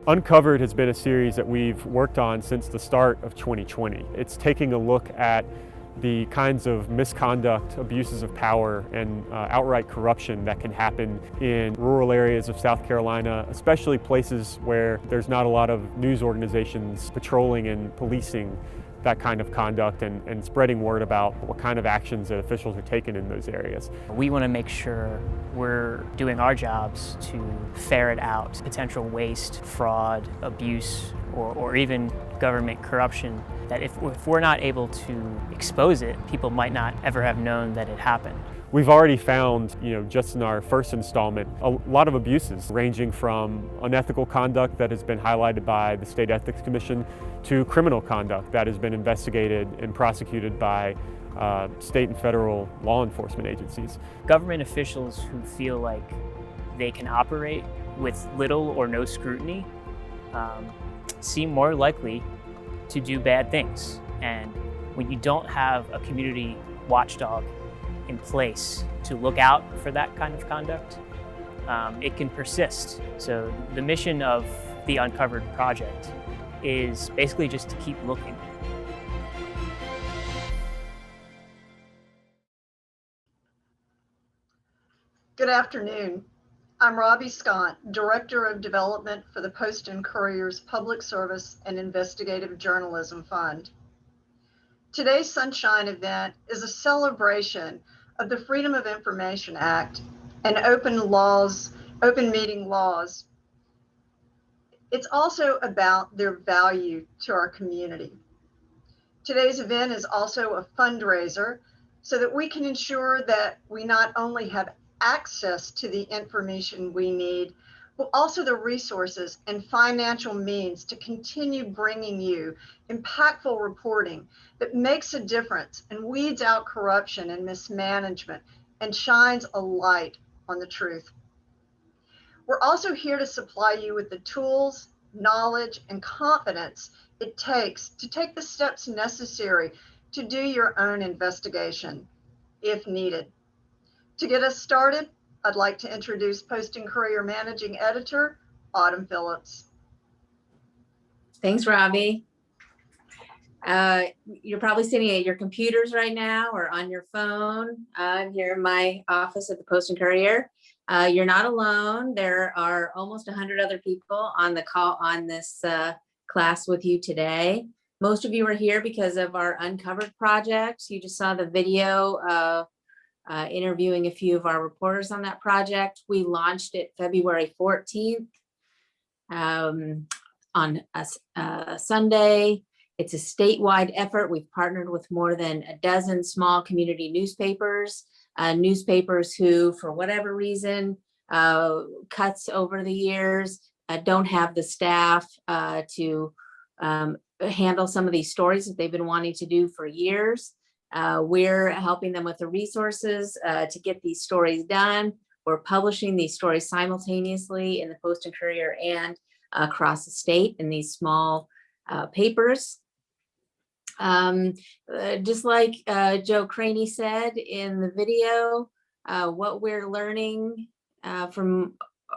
Uncovered has been a series that we've worked on since the start of 2020. It's taking a look at the kinds of misconduct, abuses of power, and outright corruption that can happen in rural areas of South Carolina, especially places where there's not a lot of news organizations patrolling and policing that kind of conduct and spreading word about what kind of actions that officials are taking in those areas. We want to make sure we're doing our jobs to ferret out potential waste, fraud, abuse, or even government corruption, that if we're not able to expose it, people might not ever have known that it happened. We've already found, just in our first installment, a lot of abuses ranging from unethical conduct that has been highlighted by the State Ethics Commission to criminal conduct that has been investigated and prosecuted by state and federal law enforcement agencies. Government officials who feel like they can operate with little or no scrutiny seem more likely to do bad things. And when you don't have a community watchdog in place to look out for that kind of conduct, it can persist. So the mission of the Uncovered project is basically just to keep looking. Good afternoon. I'm Robbie Scott, Director of Development for the Post and Courier's Public Service and Investigative Journalism Fund. Today's Sunshine event is a celebration of the Freedom of Information Act and open meeting laws. It's also about their value to our community. Today's event is also a fundraiser so that we can ensure that we not only have access to the information we need, but also the resources and financial means to continue bringing you impactful reporting that makes a difference and weeds out corruption and mismanagement and shines a light on the truth. We're also here to supply you with the tools, knowledge, and confidence it takes to take the steps necessary to do your own investigation, if needed. To get us started, I'd like to introduce Post and Courier Managing Editor, Autumn Phillips. Thanks, Robbie. You're probably sitting at your computers right now or on your phone. I'm here in my office at the Post and Courier. You're not alone. There are almost 100 other people on the call on this class with you today. Most of you are here because of our Uncovered project. You just saw the video interviewing a few of our reporters on that project. We launched it February 14th on a Sunday. It's a statewide effort. We've partnered with more than a dozen small community newspapers, newspapers who, for whatever reason, cuts over the years, don't have the staff to handle some of these stories that they've been wanting to do for years. We're helping them with the resources to get these stories done. We're publishing these stories simultaneously in the Post and Courier and across the state in these small papers. Just like Joe Craney said in the video, what we're learning from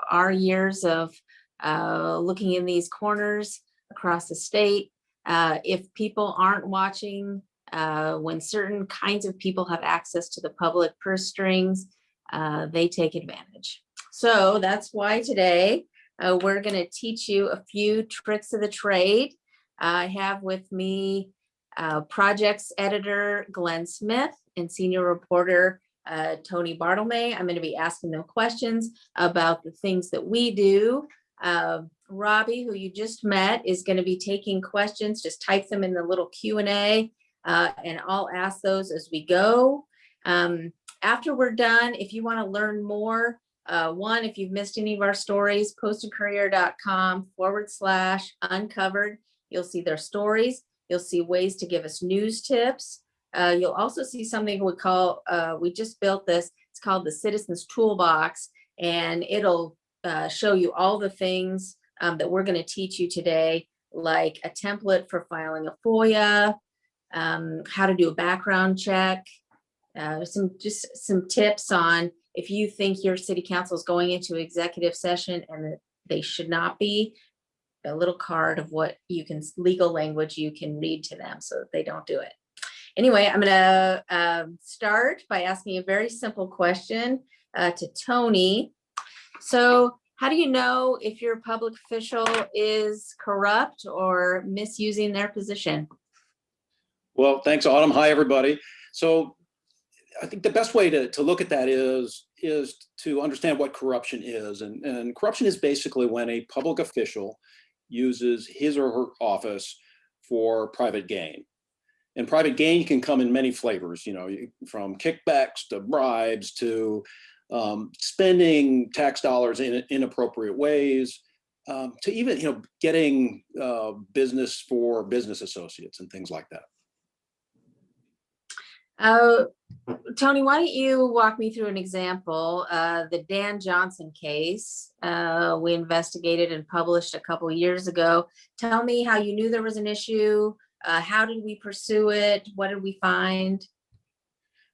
our years of looking in these corners across the state, if people aren't watching, when certain kinds of people have access to the public purse strings, they take advantage. So that's why today we're going to teach you a few tricks of the trade. I have with me projects editor Glenn Smith and senior reporter Tony Bartlemay. I'm going to be asking them questions about the things that we do. Robbie, who you just met, is going to be taking questions. Just type them in the little Q&A. And I'll ask those as we go. After we're done, if you want to learn more, if you've missed any of our stories, postandcourier.com/uncovered. You'll see their stories. You'll see ways to give us news tips. You'll also see something we call, we just built this, it's called the Citizens Toolbox, and it'll show you all the things that we're going to teach you today, like a template for filing a FOIA, how to do a background check, some tips on if you think your city council is going into executive session and that they should not be, a little card of what you can, legal language you can read to them so that they don't do it. Anyway, I'm gonna start by asking a very simple question to Tony. So how do you know if your public official is corrupt or misusing their position? Well, thanks, Autumn. Hi, everybody. So I think the best way to look at that is to understand what corruption is. And corruption is basically when a public official uses his or her office for private gain. And private gain can come in many flavors, you know, from kickbacks to bribes to spending tax dollars in inappropriate ways, to even, you know, getting business for business associates and things like that. Tony, why don't you walk me through an example? The Dan Johnson case we investigated and published a couple of years ago. Tell me how you knew there was an issue. How did we pursue it? What did we find?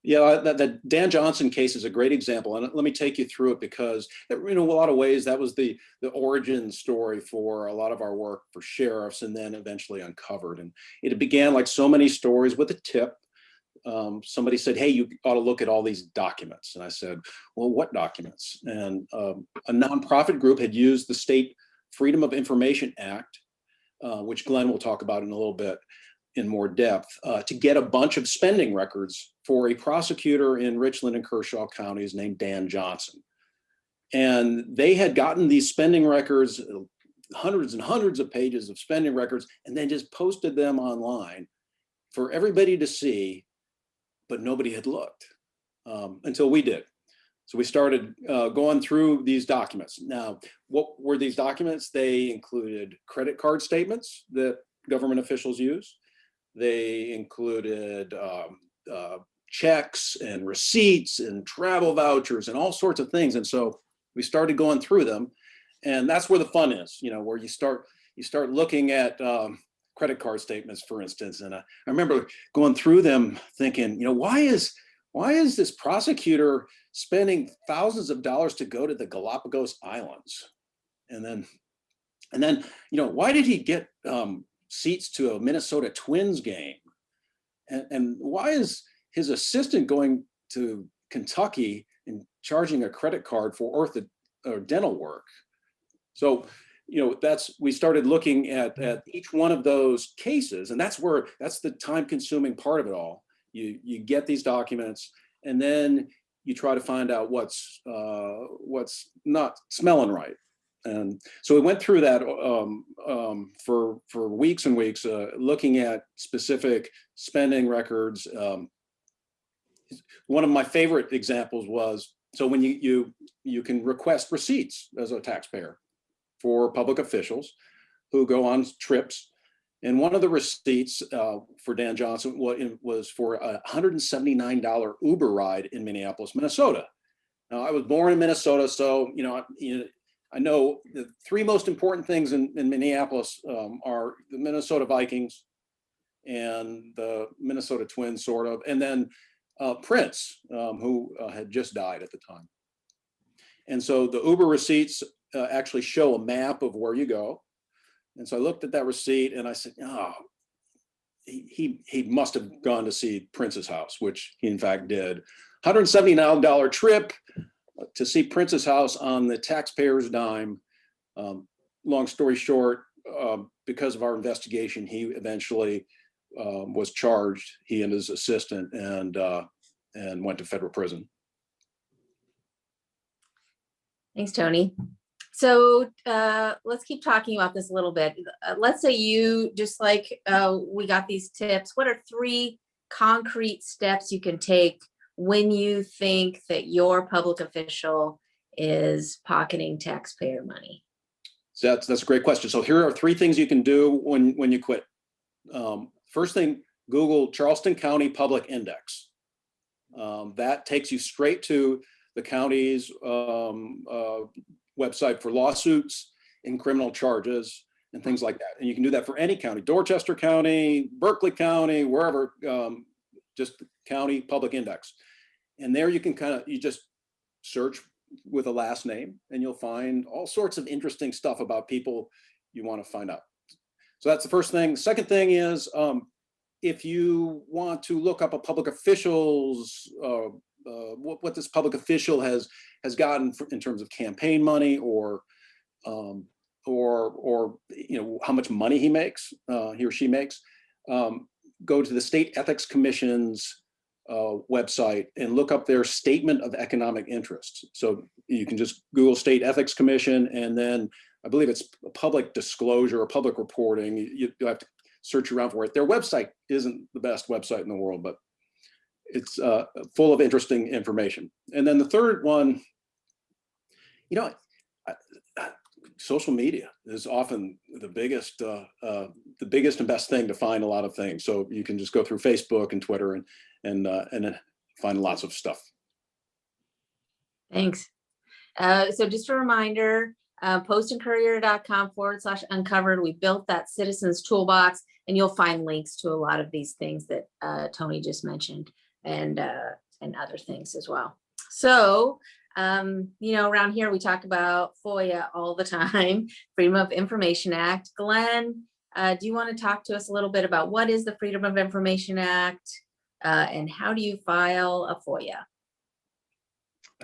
Yeah, the Dan Johnson case is a great example, and let me take you through it because, in a lot of ways, that was the origin story for a lot of our work for sheriffs, and then eventually uncovered. And it began, like so many stories, with a tip. Somebody said, "Hey, you ought to look at all these documents," and I said, "Well, what documents?" And a nonprofit group had used the State Freedom of Information Act, which Glenn will talk about in a little bit in more depth, to get a bunch of spending records for a prosecutor in Richland and Kershaw counties named Dan Johnson. And they had gotten these spending records, hundreds and hundreds of pages of spending records, and then just posted them online for everybody to see, but nobody had looked until we did. So we started going through these documents. Now, what were these documents? They included credit card statements that government officials use. They included checks and receipts and travel vouchers and all sorts of things. And so we started going through them, and that's where the fun is, you know, where you start looking at credit card statements, for instance. And I remember going through them thinking, you know, why is this prosecutor spending thousands of dollars to go to the Galapagos Islands? And then, you know, why did he get seats to a Minnesota Twins game? And why is his assistant going to Kentucky and charging a credit card for ortho or dental work? So, you know, we started looking at each one of those cases, and that's the time-consuming part of it all. You get these documents, and then you try to find out what's not smelling right. And so we went through that for weeks and weeks, looking at specific spending records. One of my favorite examples was, so when you can request receipts as a taxpayer for public officials who go on trips. And one of the receipts for Dan Johnson was for a $179 Uber ride in Minneapolis, Minnesota. Now, I was born in Minnesota, so I know the three most important things in Minneapolis are the Minnesota Vikings and the Minnesota Twins, sort of, and then Prince, who had just died at the time. And so the Uber receipts actually show a map of where you go. And so I looked at that receipt and I said, oh, he must have gone to see Prince's house, which he in fact did. $179 trip to see Prince's house on the taxpayer's dime. Long story short, because of our investigation, he eventually was charged, he and his assistant, and went to federal prison. Thanks, Tony. So let's keep talking about this a little bit. Let's say you, just like we got these tips, what are 3 concrete steps you can take when you think that your public official is pocketing taxpayer money? So that's a great question. So here are 3 things you can do when you quit. First thing, Google Charleston County Public Index. That takes you straight to the county's website for lawsuits and criminal charges and things like that. And you can do that for any county, Dorchester County, Berkeley County, wherever, just the county public index. And there you can you just search with a last name and you'll find all sorts of interesting stuff about people you want to find out. So that's the first thing. Second thing is, if you want to look up a public official's, what this public official has gotten in terms of campaign money, or how much money he makes, he or she makes, go to the State Ethics Commission's website and look up their statement of economic interests. So you can just Google State Ethics Commission, and then I believe it's public disclosure or public reporting. You have to search around for it. Their website isn't the best website in the world, but it's full of interesting information. And then the third one, social media is often the biggest and best thing to find a lot of things. So you can just go through Facebook and Twitter and then find lots of stuff. Thanks. So just a reminder, postandcourier.com/uncovered. We built that citizens toolbox, and you'll find links to a lot of these things that Tony just mentioned, and other things as well. So, around here we talk about FOIA all the time, Freedom of Information Act. Glenn, do you want to talk to us a little bit about what is the Freedom of Information Act, and how do you file a FOIA?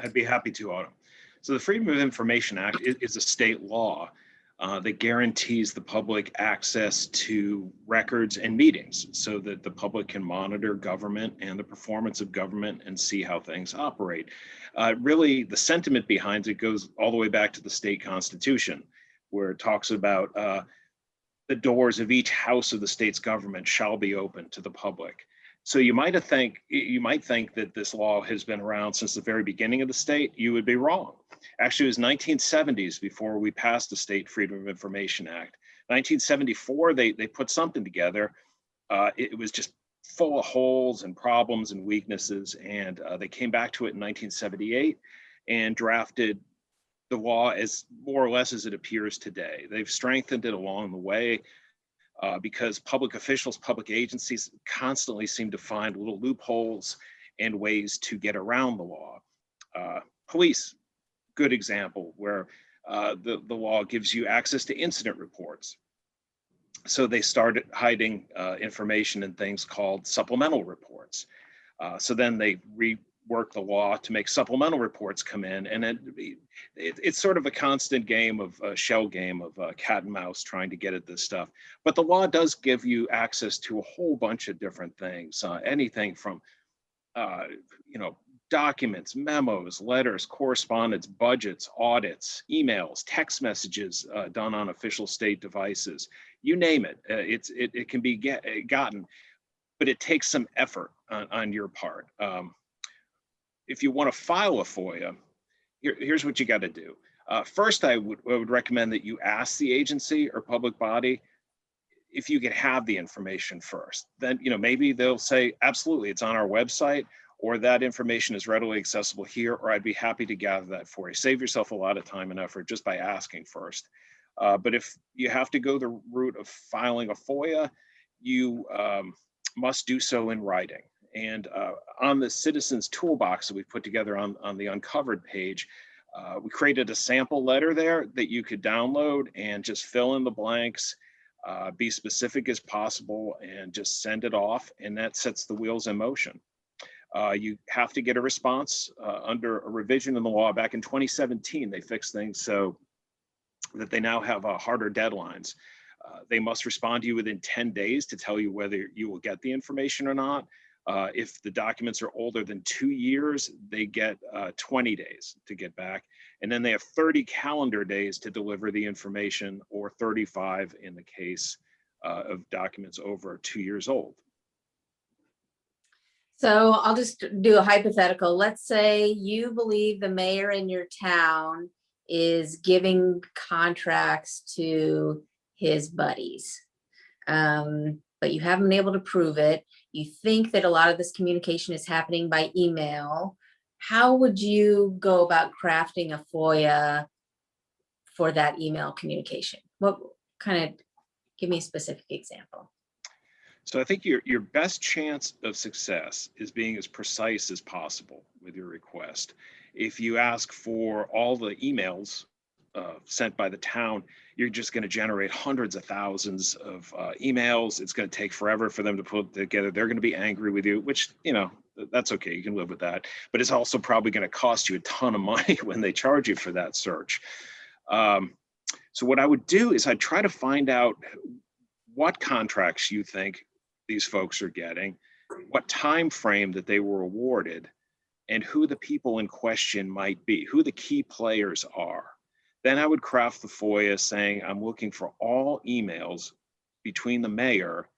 I'd be happy to, Autumn. So the Freedom of Information Act is a state law that guarantees the public access to records and meetings so that the public can monitor government and the performance of government and see how things operate. Really, the sentiment behind it goes all the way back to the state constitution, where it talks about the doors of each house of the state's government shall be open to the public. So you might think that this law has been around since the very beginning of the state. You would be wrong. Actually, it was 1970s before we passed the State Freedom of Information Act. 1974, they put something together. It was just full of holes and problems and weaknesses, and they came back to it in 1978 and drafted the law as more or less as it appears today. They've strengthened it along the way. Because public officials, public agencies constantly seem to find little loopholes and ways to get around the law. Police, good example, where the law gives you access to incident reports. So they started hiding information in things called supplemental reports. So then they rework the law to make supplemental reports come in, and it's sort of a constant game of a shell game of cat and mouse trying to get at this stuff. But the law does give you access to a whole bunch of different things, anything from documents, memos, letters, correspondence, budgets, audits, emails, text messages done on official state devices. You name it, it can be gotten, but it takes some effort on your part. If you want to file a FOIA, here's what you got to do. First, I would recommend that you ask the agency or public body if you can have the information first. Then, maybe they'll say, absolutely, it's on our website, or that information is readily accessible here, or I'd be happy to gather that for you. Save yourself a lot of time and effort just by asking first. But if you have to go the route of filing a FOIA, you must do so in writing. And on the Citizens Toolbox that we put together on the Uncovered page, we created a sample letter there that you could download and just fill in the blanks, be specific as possible, and just send it off, and that sets the wheels in motion. You have to get a response under a revision in the law back in 2017. They fixed things so that they now have harder deadlines. They must respond to you within 10 days to tell you whether you will get the information or not. If the documents are older than 2 years, they get 20 days to get back. And then they have 30 calendar days to deliver the information, or 35 in the case of documents over 2 years old. So I'll just do a hypothetical. Let's say you believe the mayor in your town is giving contracts to his buddies, but you haven't been able to prove it. You think that a lot of this communication is happening by email. How would you go about crafting a FOIA for that email communication? What kind of, give me a specific example. So I think your best chance of success is being as precise as possible with your request. If you ask for all the emails sent by the town, you're just going to generate hundreds of thousands of emails. It's going to take forever for them to put together. They're going to be angry with you, which, you know, that's okay. You can live with that. But it's also probably going to cost you a ton of money when they charge you for that search. So what I would do is I'd try to find out what contracts you think these folks are getting, what time frame that they were awarded, and who the people in question might be, who the key players are. Then I would craft the FOIA saying, I'm looking for all emails between the mayor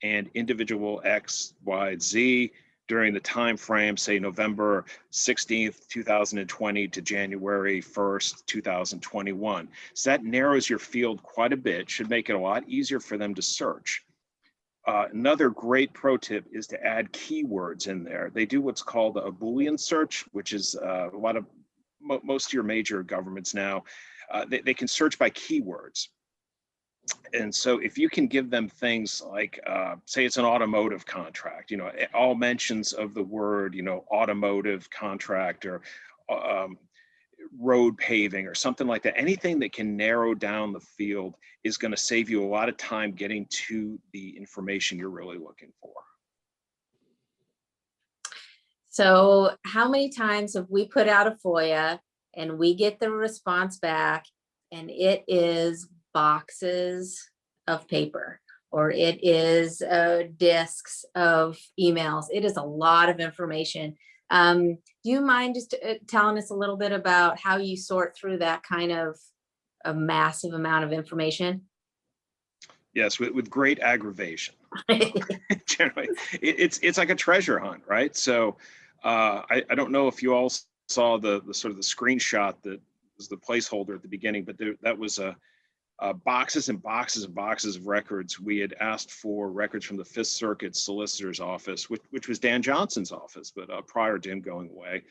and individual X, Y, Z during the time frame, say November 16th, 2020 to January 1st, 2021. So that narrows your field quite a bit, should make it a lot easier for them to search. Another great pro tip is to add keywords in there. They do what's called a Boolean search, which is a lot of most of your major governments now, they can search by keywords. And so if you can give them things like, say it's an automotive contract, you know, all mentions of the word, you know, automotive contract or road paving or something like that, anything that can narrow down the field is going to save you a lot of time getting to the information you're really looking for. So how many times have we put out a FOIA and we get the response back and it is boxes of paper, or it is discs of emails? It is a lot of information. Do you mind just telling us a little bit about how you sort through that kind of a massive amount of information? Yes, with great aggravation. Generally, it's like a treasure hunt, right? So I don't know if you all saw the sort of the screenshot that was the placeholder at the beginning, but that was boxes and boxes and boxes of records. We had asked for records from the Fifth Circuit Solicitor's Office, which was Dan Johnson's office, but prior to him going away,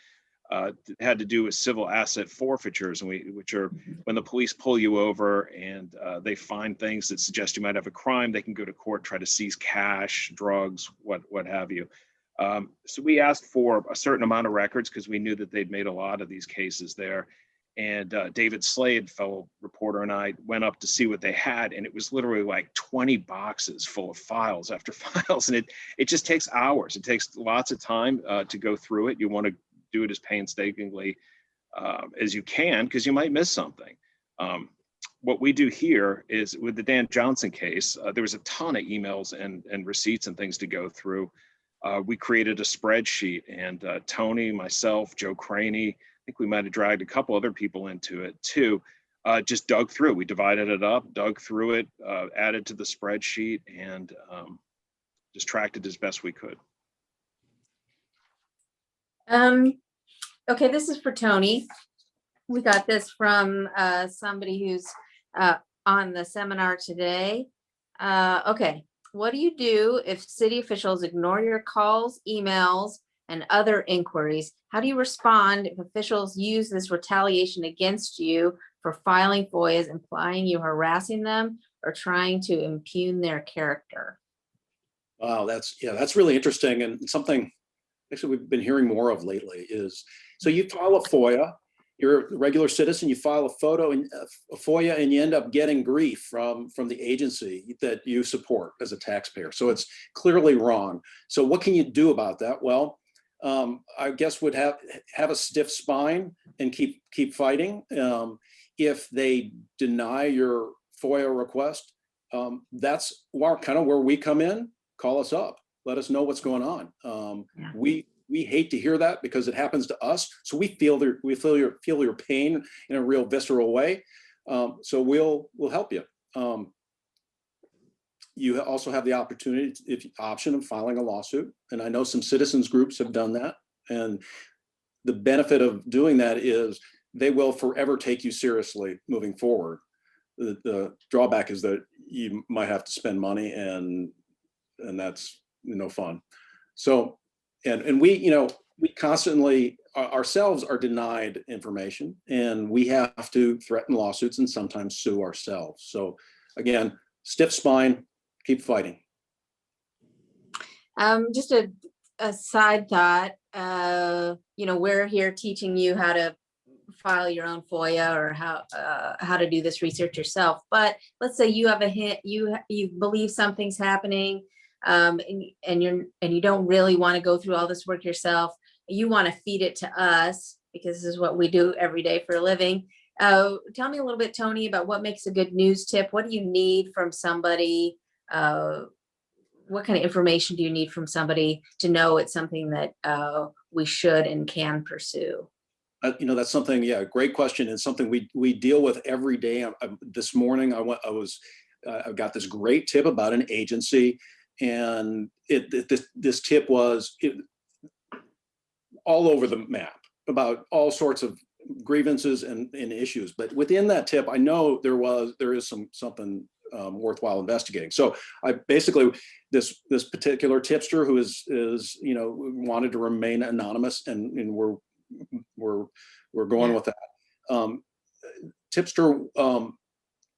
had to do with civil asset forfeitures, and which are when the police pull you over and they find things that suggest you might have a crime. They can go to court, try to seize cash, drugs, what have you. So we asked for a certain amount of records because we knew that they'd made a lot of these cases there. And David Slade, fellow reporter, and I went up to see what they had, and it was literally like 20 boxes full of files after files, and it just takes hours. It takes lots of time to go through it. You want to do it as painstakingly as you can because you might miss something. What we do here is with the Dan Johnson case, there was a ton of emails and receipts and things to go through. We created a spreadsheet, and Tony, myself, Joe Craney, I think we might have dragged a couple other people into it too, just dug through. We divided it up, dug through it, added to the spreadsheet, and just tracked it as best we could. Okay, this is for Tony. We got this from somebody who's on the seminar today. Okay, what do you do if city officials ignore your calls, emails, and other inquiries? How do you respond if officials use this retaliation against you for filing FOIAs, implying you harassing them or trying to impugn their character? Wow, that's really interesting, and something actually we've been hearing more of lately is, so you file a FOIA, you're a regular citizen, you file a FOIA, and you end up getting grief from the agency that you support as a taxpayer. So it's clearly wrong. So what can you do about that? Well, I guess would have a stiff spine and keep fighting. If they deny your FOIA request, that's kind of where we come in. Call us up. Let us know what's going on. We hate to hear that because it happens to us. So we feel your pain in a real visceral way. So we'll help you. You also have the option of filing a lawsuit. And I know some citizens groups have done that. And the benefit of doing that is they will forever take you seriously moving forward. The drawback is that you might have to spend money, and that's no fun. So, and we constantly ourselves are denied information, and we have to threaten lawsuits and sometimes sue ourselves. So again, stiff spine, keep fighting. Just a side thought, we're here teaching you how to file your own FOIA or how to do this research yourself. But let's say you have a hint, you believe something's happening, and you don't really want to go through all this work yourself. You want to feed it to us because this is what we do every day for a living. Tell me a little bit, Tony, about what makes a good news tip. What do you need from somebody? What kind of information do you need from somebody to know it's something that we should and can pursue? That's something, yeah, great question, and something we deal with every day. This morning, I got this great tip about an agency, and this tip was all over the map about all sorts of grievances and issues. But within that tip, I know there is something worthwhile investigating. So I basically, this particular tipster who is wanted to remain anonymous, and we're going with that. Tipster,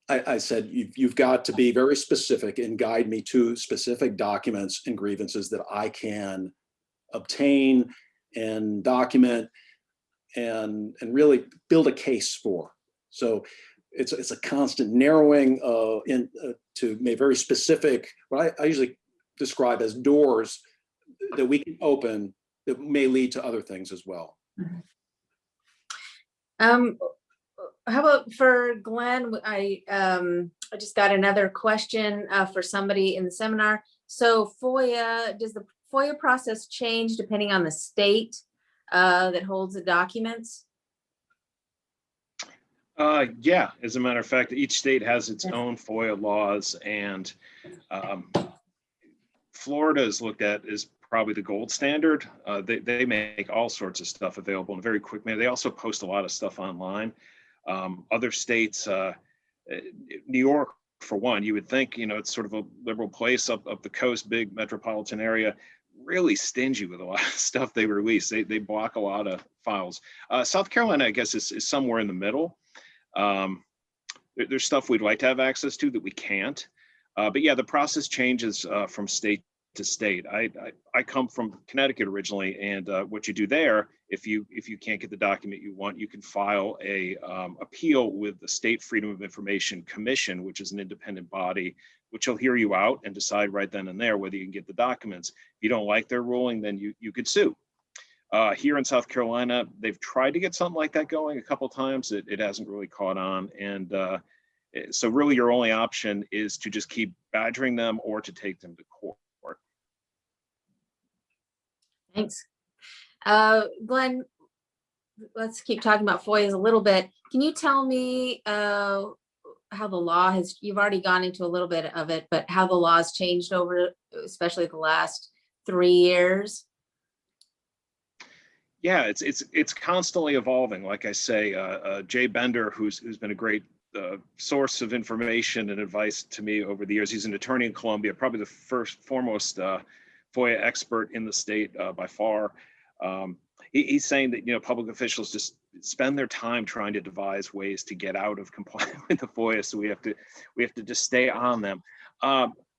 I said, you've got to be very specific and guide me to specific documents and grievances that I can obtain and document and really build a case for. So it's a constant narrowing to very specific, what I usually describe as doors that we can open that may lead to other things as well. How about for Glenn? I just got another question for somebody in the seminar. So does the FOIA process change depending on the state that holds the documents? Yeah, as a matter of fact, each state has its own FOIA laws, and Florida is looked at as probably the gold standard. They make all sorts of stuff available in a very quick manner. They also post a lot of stuff online. Other states, New York, for one, you would think, it's sort of a liberal place up the coast, big metropolitan area, really stingy with a lot of stuff they release. They block a lot of files. South Carolina, I guess, is somewhere in the middle. There's stuff we'd like to have access to that we can't. But yeah, the process changes from state to state. I come from Connecticut originally, and what you do there, if you can't get the document you want, you can file a appeal with the State Freedom of Information Commission, which is an independent body, which will hear you out and decide right then and there whether you can get the documents. If you don't like their ruling, then you could sue. Here in South Carolina, they've tried to get something like that going a couple of times. It hasn't really caught on, and so really your only option is to just keep badgering them or to take them to court. Thanks. Glenn, let's keep talking about FOIAs a little bit. Can you tell me how the law has, you've already gone into a little bit of it, but how the law has changed over, especially the last 3 years? Yeah, it's constantly evolving. Like I say, Jay Bender, who's been a great source of information and advice to me over the years. He's an attorney in Columbia, probably the foremost FOIA expert in the state by far. He's saying that public officials just spend their time trying to devise ways to get out of compliance with the FOIA, so we have to just stay on them.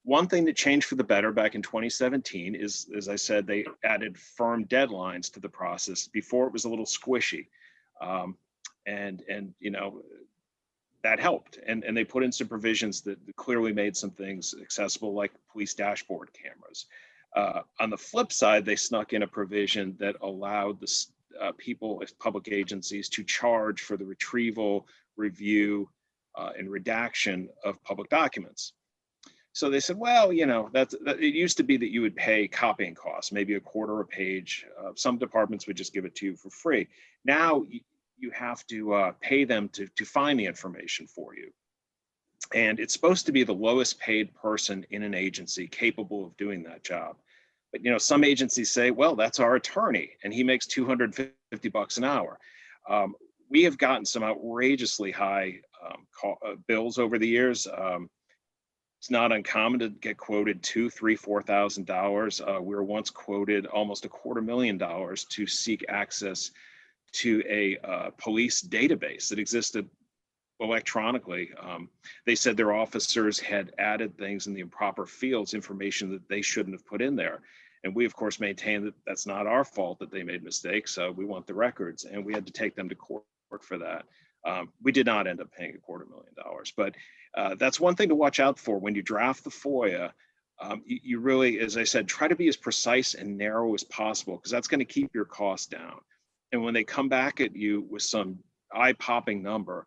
One thing that changed for the better back in 2017 is, as I said, they added firm deadlines to the process. Before it was a little squishy, and that helped. And they put in some provisions that clearly made some things accessible, like police dashboard cameras. On the flip side, they snuck in a provision that allowed the people as public agencies to charge for the retrieval, review, and redaction of public documents. So they said, well, it used to be that you would pay copying costs, maybe $0.25 a page. Some departments would just give it to you for free. Now you have to pay them to find the information for you. And it's supposed to be the lowest paid person in an agency capable of doing that job. But some agencies say, well, that's our attorney, and he makes $250 an hour. We have gotten some outrageously high bills over the years. It's not uncommon to get quoted $2,000, $3,000, $4,000. We were once quoted almost $250,000 to seek access to a police database that existed electronically. They said their officers had added things in the improper fields, information that they shouldn't have put in there. And we, of course, maintain that that's not our fault that they made mistakes. We want the records, and we had to take them to court work for that. We did not end up paying $250,000, but that's one thing to watch out for when you draft the FOIA. You really, as I said, try to be as precise and narrow as possible, because that's going to keep your costs down. And when they come back at you with some eye-popping number,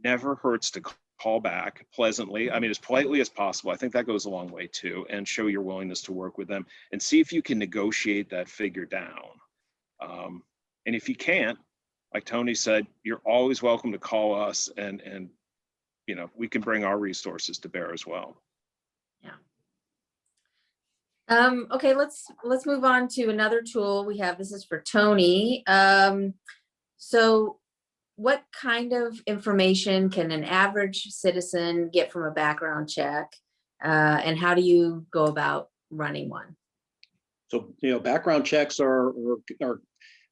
never hurts to call back pleasantly. I mean, as politely as possible. I think that goes a long way too, and show your willingness to work with them and see if you can negotiate that figure down. And if you can't, like Tony said, you're always welcome to call us, and you know, we can bring our resources to bear as well. Okay, let's move on to another tool we have. This is for Tony. So what kind of information can an average citizen get from a background check? And how do you go about running one? So, you know, background checks are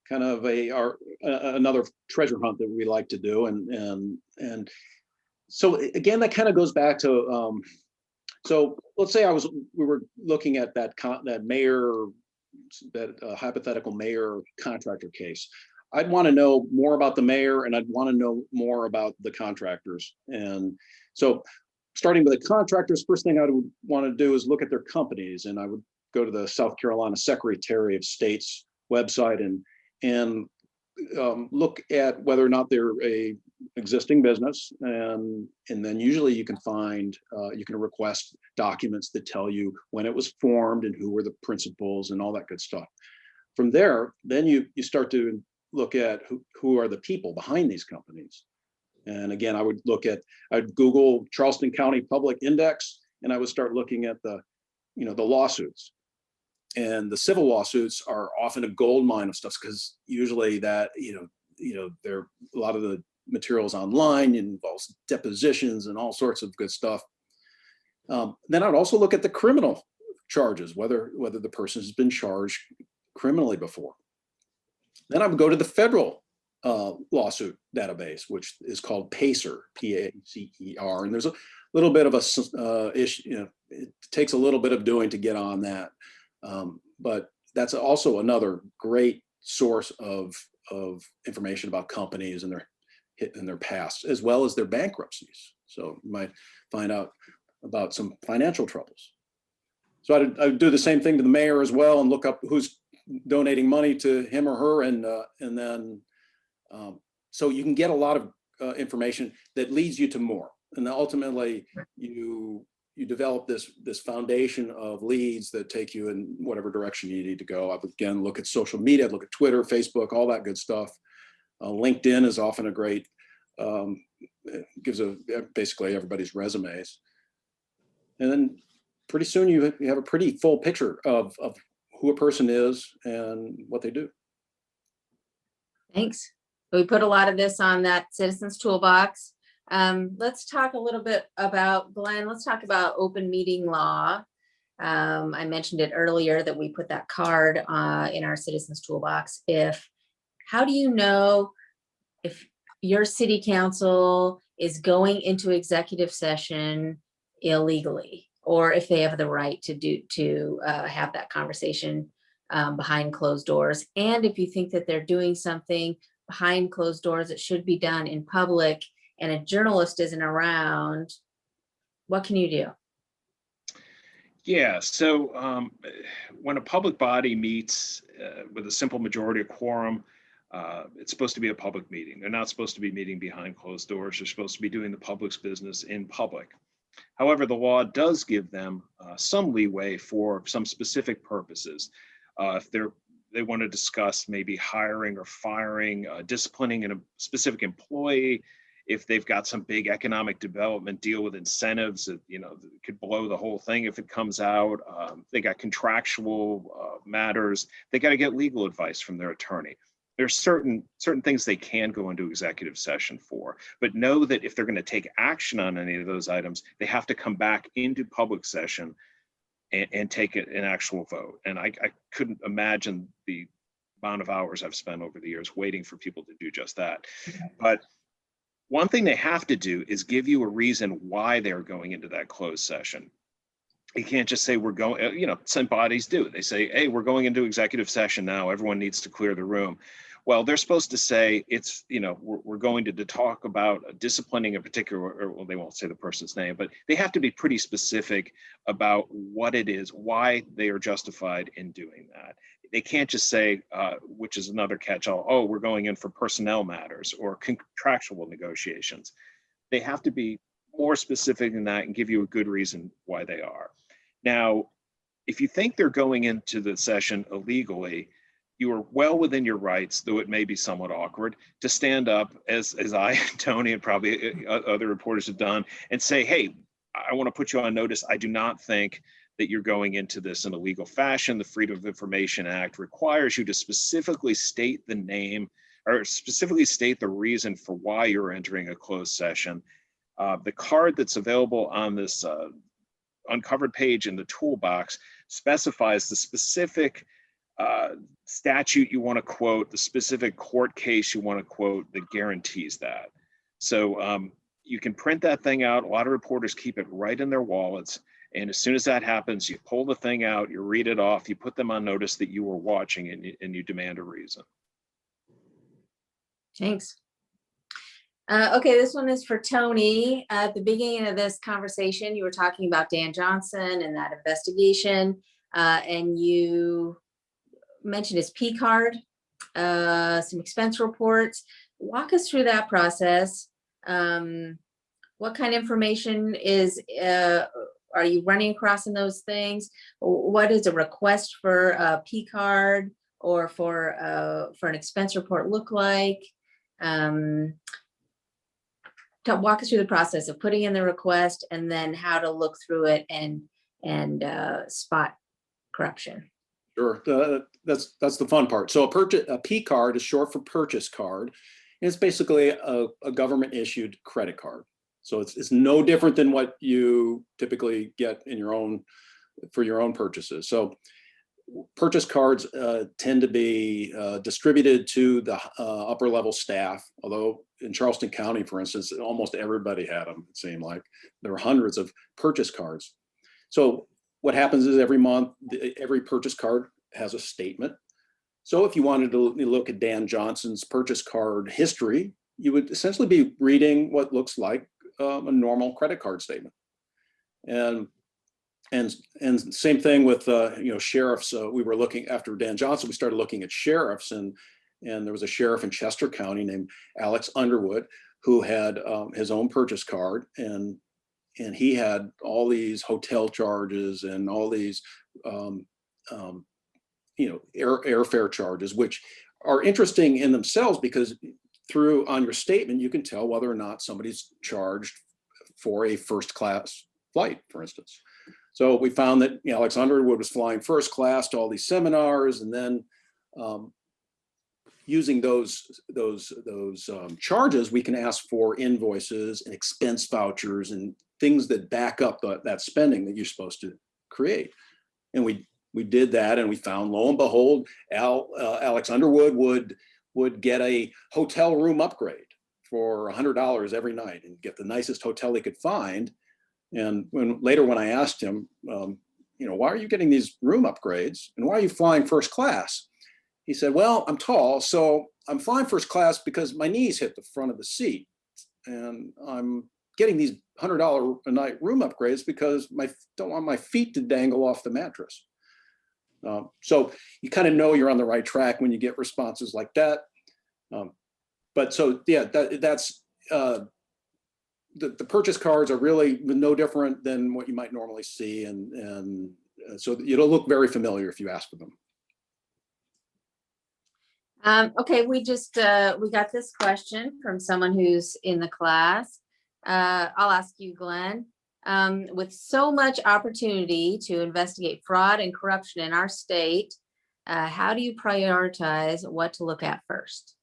kind of another treasure hunt that we like to do. And so again, that kind of goes back to, so let's say we were looking at that hypothetical mayor contractor case. I'd want to know more about the mayor, and I'd want to know more about the contractors. And so starting with the contractors, first thing I would want to do is look at their companies, and I would go to the South Carolina Secretary of State's website and look at whether or not they're a existing business, and then usually you can find you can request documents that tell you when it was formed and who were the principals and all that good stuff. From there, then you start to look at who are the people behind these companies. And again, I'd Google Charleston County Public Index, and I would start looking at the lawsuits. And the civil lawsuits are often a gold mine of stuff, because usually that, there a lot of the materials online involves depositions and all sorts of good stuff. Then I'd also look at the criminal charges, whether the person has been charged criminally before. Then I would go to the federal lawsuit database, which is called PACER, P-A-C-E-R, and there's a little bit of a issue. It takes a little bit of doing to get on that, but that's also another great source of information about companies and their past, as well as their bankruptcies. So you might find out about some financial troubles. So I'd do the same thing to the mayor as well, and look up who's donating money to him or her, and then so you can get a lot of information that leads you to more, and then ultimately you develop this foundation of leads that take you in whatever direction you need to go. I would again look at social media, look at Twitter, Facebook, all that good stuff. LinkedIn is often a great, it gives basically everybody's resumes, and then pretty soon you have a pretty full picture of who a person is and what they do. Thanks. We put a lot of this on that Citizens Toolbox. Let's talk a little bit about, Glenn, let's talk about open meeting law. I mentioned it earlier that we put that card in our Citizens Toolbox. How do you know if your city council is going into executive session illegally, or if they have the right to have that conversation behind closed doors? And if you think that they're doing something behind closed doors that should be done in public and a journalist isn't around, what can you do? Yeah, so when a public body meets with a simple majority of quorum, it's supposed to be a public meeting. They're not supposed to be meeting behind closed doors. They're supposed to be doing the public's business in public. However, the law does give them some leeway for some specific purposes. If they want to discuss maybe hiring or firing, disciplining a specific employee, if they've got some big economic development deal with incentives that could blow the whole thing if it comes out. They got contractual matters. They got to get legal advice from their attorney. There's certain things they can go into executive session for, but know that if they're going to take action on any of those items, they have to come back into public session and take an actual vote. And I couldn't imagine the amount of hours I've spent over the years waiting for people to do just that. But one thing they have to do is give you a reason why they're going into that closed session. You can't just say we're going, some bodies do. They say, hey, we're going into executive session now. Everyone needs to clear the room. Well, they're supposed to say it's, we're going to talk about disciplining a particular, or well, they won't say the person's name, but they have to be pretty specific about what it is, why they are justified in doing that. They can't just say, which is another catch-all, oh, we're going in for personnel matters or contractual negotiations. They have to be more specific than that and give you a good reason why they are. Now, if you think they're going into the session illegally, you are well within your rights, though it may be somewhat awkward, to stand up, as I, Tony, and probably other reporters have done, and say, hey, I want to put you on notice. I do not think that you're going into this in a legal fashion. The Freedom of Information Act requires you to specifically state the name or specifically state the reason for why you're entering a closed session. The card that's available on this uncovered page in the toolbox specifies the specific statute you want to quote, the specific court case you want to quote that guarantees that. So you can print that thing out. A lot of reporters keep it right in their wallets. And as soon as that happens, you pull the thing out, you read it off, you put them on notice that you were watching, and you demand a reason. Thanks. Okay, this one is for Tony. At the beginning of this conversation, you were talking about Dan Johnson and that investigation, and you mentioned his P card, some expense reports. Walk us through that process. What kind of information are you running across in those things? What does a request for a P card or for an expense report look like? Walk us through the process of putting in the request and then how to look through it and spot corruption. Sure, that's the fun part. So a P card is short for purchase card. And it's basically a government issued credit card. So it's no different than what you typically get in for your own purchases. So purchase cards tend to be distributed to the upper level staff, although in Charleston County, for instance, almost everybody had them. It seemed like there were hundreds of purchase cards. So what happens is every month, every purchase card has a statement. So if you wanted to look at Dan Johnson's purchase card history, you would essentially be reading what looks like a normal credit card statement. And same thing with sheriffs. We were looking after Dan Johnson. We started looking at sheriffs, and there was a sheriff in Chester County named Alex Underwood who had his own purchase card, and he had all these hotel charges and all these airfare charges, which are interesting in themselves because on your statement you can tell whether or not somebody's charged for a first class flight, for instance. So we found that Alex Underwood was flying first class to all these seminars, and then using those charges, we can ask for invoices and expense vouchers and things that back up that spending that you're supposed to create. And we did that, and we found, lo and behold, Alex Underwood would get a hotel room upgrade for $100 every night and get the nicest hotel he could find. And later when I asked him, why are you getting these room upgrades and why are you flying first class? He said, well, I'm tall, so I'm flying first class because my knees hit the front of the seat. And I'm getting these $100 a night room upgrades because I don't want my feet to dangle off the mattress. So you kind of know you're on the right track when you get responses like that. But so, yeah, that's the purchase cards are really no different than what you might normally see. And so it'll look very familiar if you ask for them. Okay, we got this question from someone who's in the class. I'll ask you, Glenn. With so much opportunity to investigate fraud and corruption in our state, how do you prioritize what to look at first?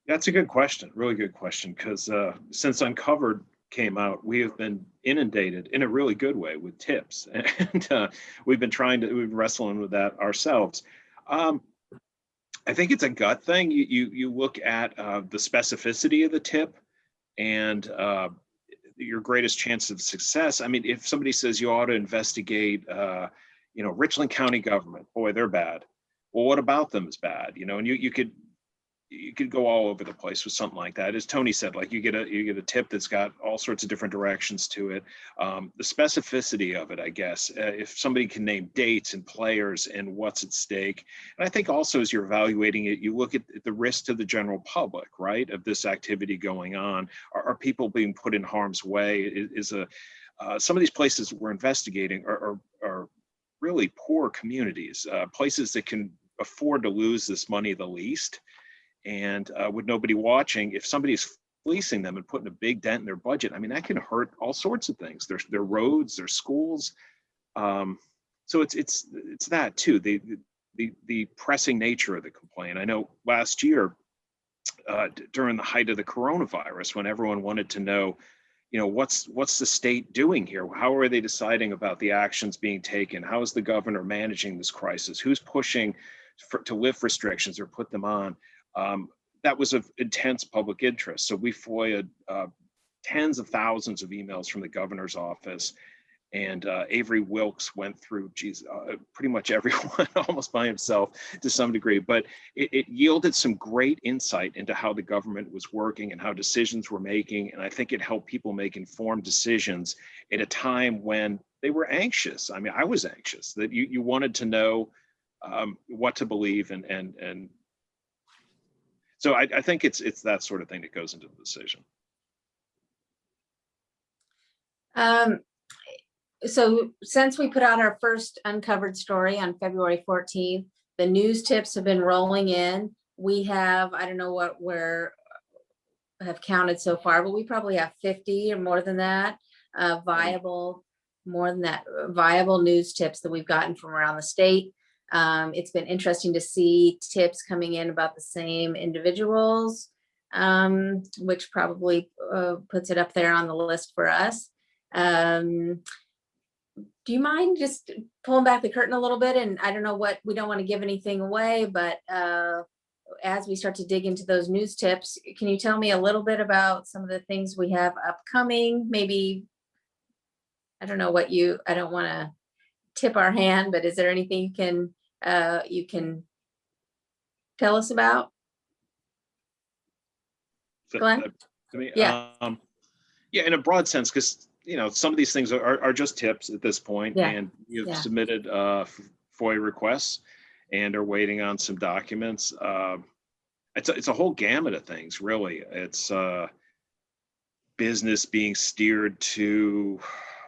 That's a good question, really good question, because since Uncovered came out, we have been inundated in a really good way with tips, and we've been wrestling with that ourselves. I think it's a gut thing. You look at the specificity of the tip, and your greatest chance of success. I mean, if somebody says you ought to investigate, Richland County government, boy, they're bad. Well, what about them is bad? And you could go all over the place with something like that. As Tony said, like you get a tip that's got all sorts of different directions to it. The specificity of it, I guess, if somebody can name dates and players and what's at stake. And I think also as you're evaluating it, you look at the risk to the general public, right, of this activity going on. Are people being put in harm's way? Some of these places we're investigating are really poor communities, places that can afford to lose this money the least. And with nobody watching, if somebody's fleecing them and putting a big dent in their budget, I mean, that can hurt all sorts of things. Their roads, their schools. So it's that too. The pressing nature of the complaint. I know last year, during the height of the coronavirus, when everyone wanted to know, what's the state doing here? How are they deciding about the actions being taken? How is the governor managing this crisis? Who's pushing to lift restrictions or put them on? That was of intense public interest. So we FOIA'd tens of thousands of emails from the governor's office, and Avery Wilkes went through pretty much everyone almost by himself to some degree, but it yielded some great insight into how the government was working and how decisions were making. And I think it helped people make informed decisions at a time when they were anxious. I mean, I was anxious that you wanted to know what to believe, and so I think it's that sort of thing that goes into the decision. So since we put out our first uncovered story on February 14th, the news tips have been rolling in. We have, I don't know what we're have counted so far, but we probably have 50 or more than that, viable news tips that we've gotten from around the state. It's been interesting to see tips coming in about the same individuals, which probably puts it up there on the list for us. Do you mind just pulling back the curtain a little bit? And I don't know we don't want to give anything away, but as we start to dig into those news tips, can you tell me a little bit about some of the things we have upcoming? Maybe, I don't know I don't want to tip our hand, but is there anything you can tell us about? Glenn? Yeah. Yeah, in a broad sense, because some of these things are just tips at this point, and you've submitted FOIA requests and are waiting on some documents. It's a whole gamut of things, really. It's business being steered to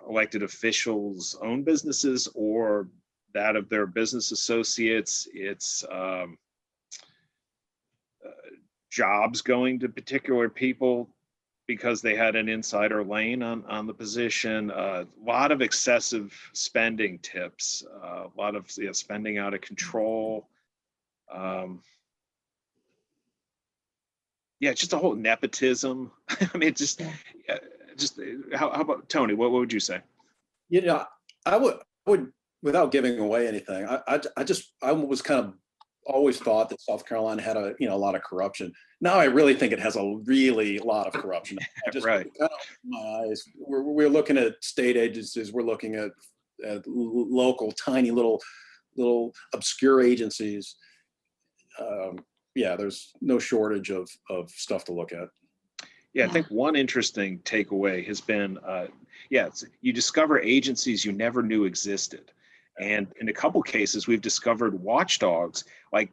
elected officials' own businesses or that of their business associates. It's jobs going to particular people because they had an insider lane on the position. A lot of excessive spending tips, a lot of spending out of control. Just a whole nepotism. I mean, just how about Tony? What would you say? I would without giving away anything. I was kind of always thought that South Carolina had a lot of corruption. Now I really think it has a lot of corruption. Right. Kind of my eyes. We're looking at state agencies. We're looking at local, tiny little obscure agencies. There's no shortage of stuff to look at. Yeah, I think one interesting takeaway has been, you discover agencies you never knew existed. And in a couple cases, we've discovered watchdogs, like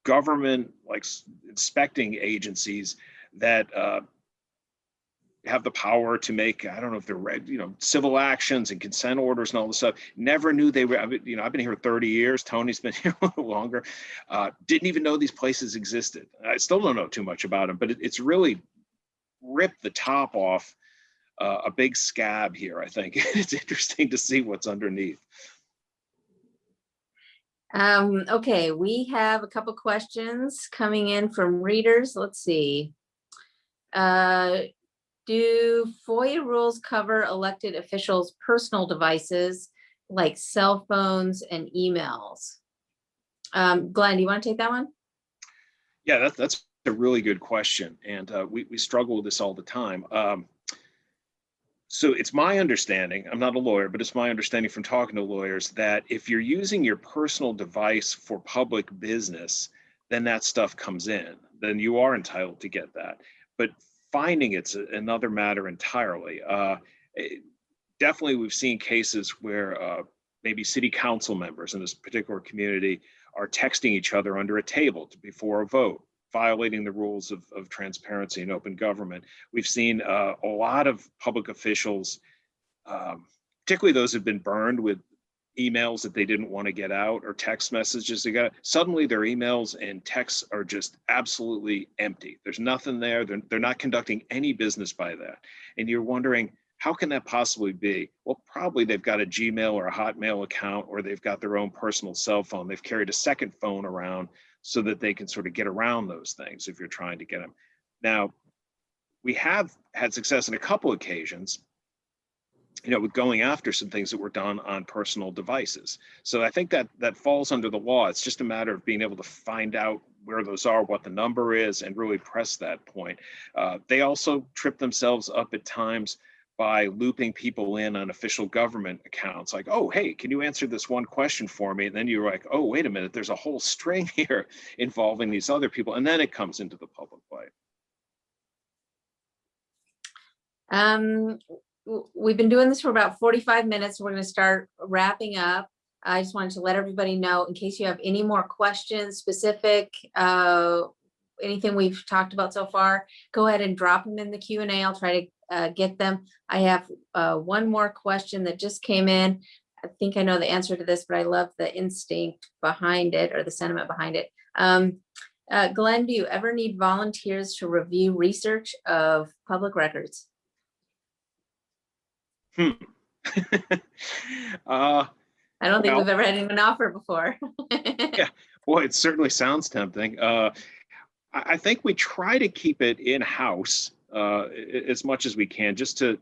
government, like inspecting agencies that have the power to make, I don't know if they're civil actions and consent orders and all this stuff. Never knew they were, I've been here 30 years. Tony's been here a little longer. Didn't even know these places existed. I still don't know too much about them, but it's really ripped the top off a big scab here, I think. It's interesting to see what's underneath. Okay, we have a couple questions coming in from readers. Let's see. Do FOIA rules cover elected officials' personal devices like cell phones and emails? Glenn, do you want to take that one? Yeah, that's a really good question. And we struggle with this all the time. So it's my understanding, I'm not a lawyer, but it's my understanding from talking to lawyers that if you're using your personal device for public business, then that stuff comes in, then you are entitled to get that. But finding it's another matter entirely. Definitely we've seen cases where maybe city council members in this particular community are texting each other under a table before a vote, violating the rules of transparency and open government. We've seen a lot of public officials, particularly those who've been burned with emails that they didn't want to get out or text messages they got. Suddenly their emails and texts are just absolutely empty. There's nothing there. They're not conducting any business by that. And you're wondering, how can that possibly be? Well, probably they've got a Gmail or a Hotmail account, or they've got their own personal cell phone. They've carried a second phone around so that they can sort of get around those things if you're trying to get them. Now, we have had success in a couple occasions, with going after some things that were done on personal devices. So I think that falls under the law. It's just a matter of being able to find out where those are, what the number is, and really press that point. They also trip themselves up at times by looping people in on official government accounts, like, oh, hey, can you answer this one question for me? And then you're like, oh, wait a minute, there's a whole string here involving these other people. And then it comes into the public light. We've been doing this for about 45 minutes. We're going to start wrapping up. I just wanted to let everybody know, in case you have any more questions, specific, anything we've talked about so far, go ahead and drop them in the Q&A. I'll try to get them. I have one more question that just came in. I think I know the answer to this, but I love the instinct behind it, or the sentiment behind it. Glenn, do you ever need volunteers to review research of public records? I don't think we've ever had anyone offer before. Yeah, well, it certainly sounds tempting. I think we try to keep it in-house as much as we can, just to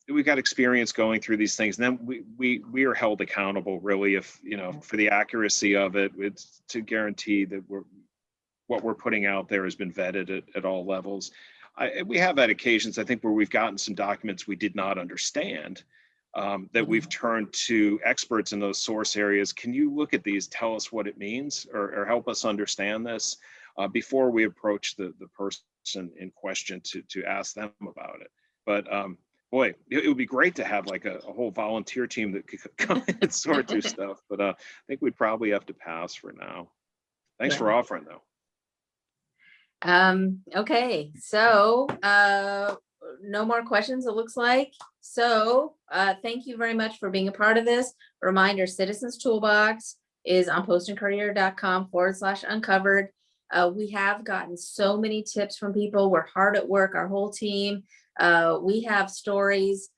we've got experience going through these things, and then we are held accountable, really, if for the accuracy of it. It's to guarantee that what we're putting out there has been vetted at all levels. We have had occasions, I think, where we've gotten some documents we did not understand, that we've turned to experts in those source areas. Can you look at these, tell us what it means, or help us understand this, before we approach the person in question to ask them about it. But boy, it would be great to have like a whole volunteer team that could come in and sort through stuff. But I think we'd probably have to pass for now. Thanks for offering, though. Okay, so no more questions, it looks like. So thank you very much for being a part of this. Reminder, Citizens Toolbox is on postandcourier.com/uncovered. We have gotten so many tips from people. We're hard at work, our whole team. We have stories,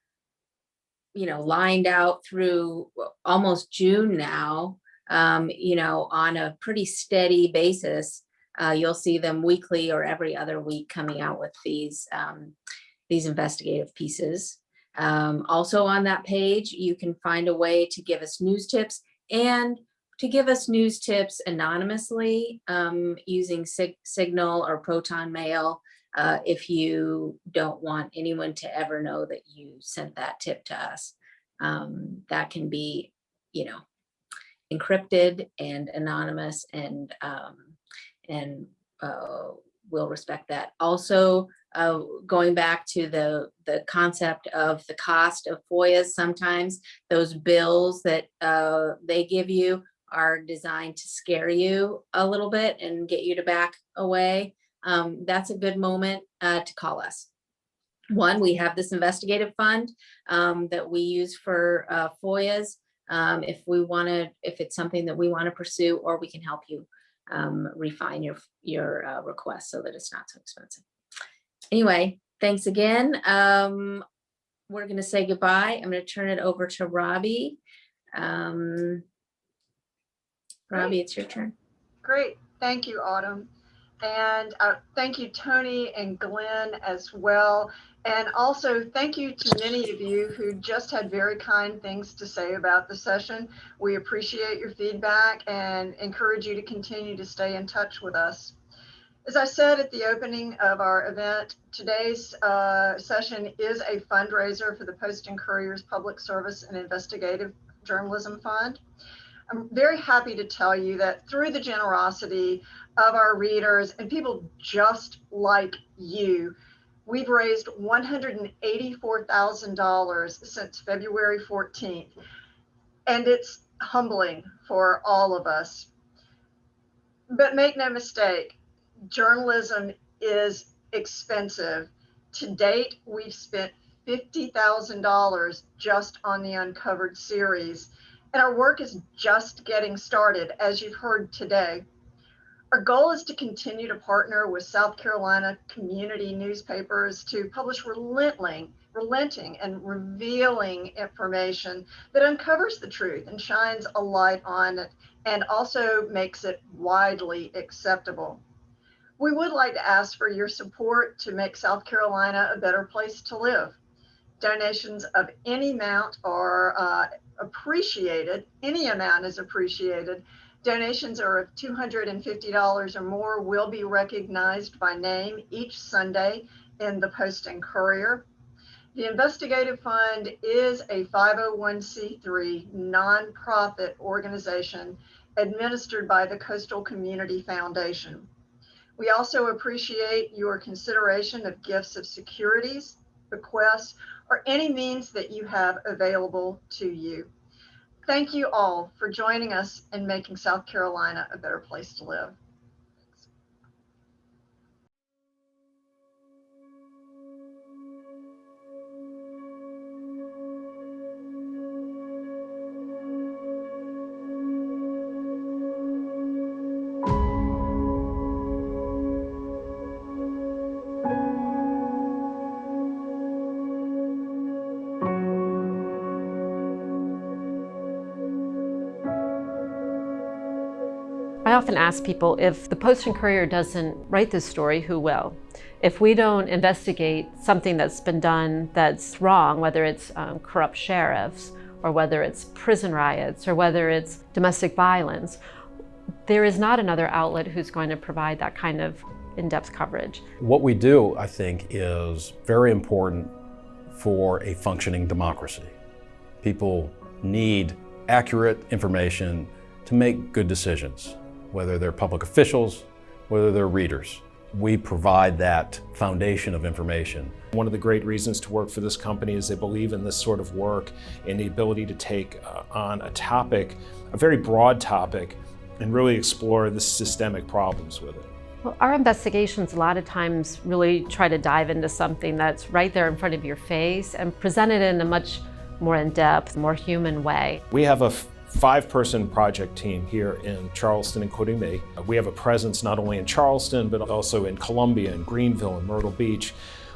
lined out through almost June now, on a pretty steady basis. You'll see them weekly or every other week coming out with these investigative pieces. Also on that page, you can find a way to give us news tips, and to give us news tips anonymously, using Signal or Proton Mail, if you don't want anyone to ever know that you sent that tip to us. That can be, encrypted and anonymous, and we'll respect that. Also, going back to the concept of the cost of FOIAs, sometimes those bills that they give you are designed to scare you a little bit and get you to back away. That's a good moment to call us. One, we have this investigative fund that we use for FOIAs. If it's something that we want to pursue, or we can help you refine your request so that it's not so expensive. Anyway, thanks again. We're going to say goodbye. I'm going to turn it over to Robbie. Robbie, it's your turn. Great. Thank you, Autumn. And thank you, Tony and Glenn, as well. And also thank you to many of you who just had very kind things to say about the session. We appreciate your feedback and encourage you to continue to stay in touch with us. As I said at the opening of our event, today's session is a fundraiser for the Post and Courier's Public Service and Investigative Journalism Fund. I'm very happy to tell you that through the generosity of our readers and people just like you, we've raised $184,000 since February 14th, and it's humbling for all of us. But make no mistake, journalism is expensive. To date, we've spent $50,000 just on the Uncovered series, and our work is just getting started, as you've heard today. Our goal is to continue to partner with South Carolina community newspapers to publish relenting and revealing information that uncovers the truth and shines a light on it and also makes it widely acceptable. We would like to ask for your support to make South Carolina a better place to live. Donations of any amount are appreciated. Any amount is appreciated. Donations are of $250 or more will be recognized by name each Sunday in the Post and Courier. The Investigative Fund is a 501c3 nonprofit organization administered by the Coastal Community Foundation. We also appreciate your consideration of gifts of securities, bequests, or any means that you have available to you. Thank you all for joining us in making South Carolina a better place to live. I often ask people, if the Post and Courier doesn't write this story, who will? If we don't investigate something that's been done that's wrong, whether it's corrupt sheriffs, or whether it's prison riots, or whether it's domestic violence, there is not another outlet who's going to provide that kind of in-depth coverage. What we do, I think, is very important for a functioning democracy. People need accurate information to make good decisions, whether they're public officials, whether they're readers. We provide that foundation of information. One of the great reasons to work for this company is they believe in this sort of work and the ability to take on a topic, a very broad topic, and really explore the systemic problems with it. Well, our investigations a lot of times really try to dive into something that's right there in front of your face and present it in a much more in-depth, more human way. We have a 5-person project team here in Charleston, including me. We have a presence not only in Charleston, but also in Columbia and Greenville and Myrtle Beach.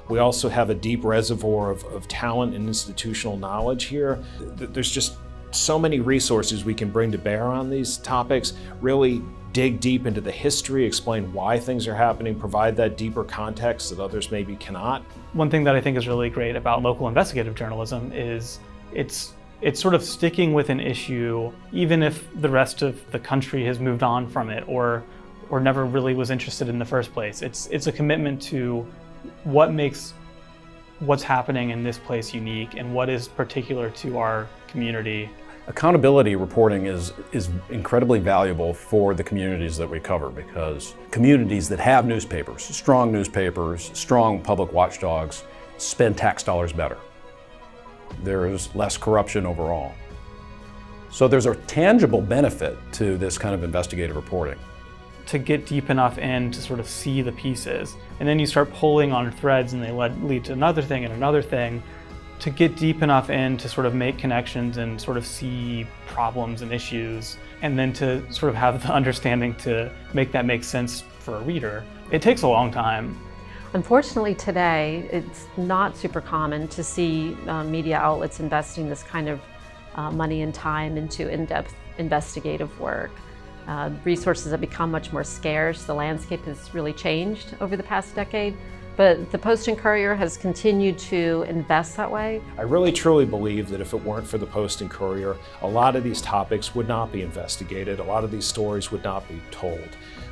We also have a deep reservoir of talent and institutional knowledge here. There's just so many resources we can bring to bear on these topics, really dig deep into the history, explain why things are happening, provide that deeper context that others maybe cannot. One thing that I think is really great about local investigative journalism is it's sort of sticking with an issue, even if the rest of the country has moved on from it or never really was interested in the first place. It's a commitment to what makes what's happening in this place unique and what is particular to our community. Accountability reporting is incredibly valuable for the communities that we cover, because communities that have newspapers, strong public watchdogs, spend tax dollars better. There's less corruption overall. So there's a tangible benefit to this kind of investigative reporting. To get deep enough in to sort of see the pieces, and then you start pulling on threads and they lead to another thing and another thing, to get deep enough in to sort of make connections and sort of see problems and issues, and then to sort of have the understanding to make that make sense for a reader. It takes a long time. Unfortunately today, it's not super common to see media outlets investing this kind of money and time into in-depth investigative work. Resources have become much more scarce. The landscape has really changed over the past decade. but the Post and Courier has continued to invest that way. I really truly believe that if it weren't for the Post and Courier, a lot of these topics would not be investigated, a lot of these stories would not be told.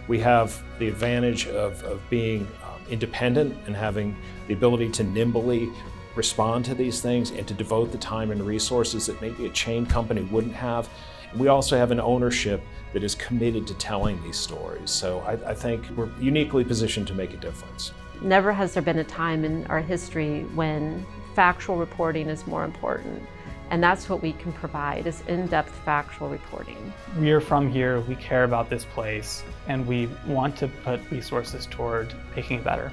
We have the advantage of being independent and having the ability to nimbly respond to these things and to devote the time and resources that maybe a chain company wouldn't have. And we also have an ownership that is committed to telling these stories. So I think we're uniquely positioned to make a difference. Never has there been a time in our history when factual reporting is more important. And that's what we can provide, is in-depth factual reporting. We are from here, we care about this place, and we want to put resources toward making it better.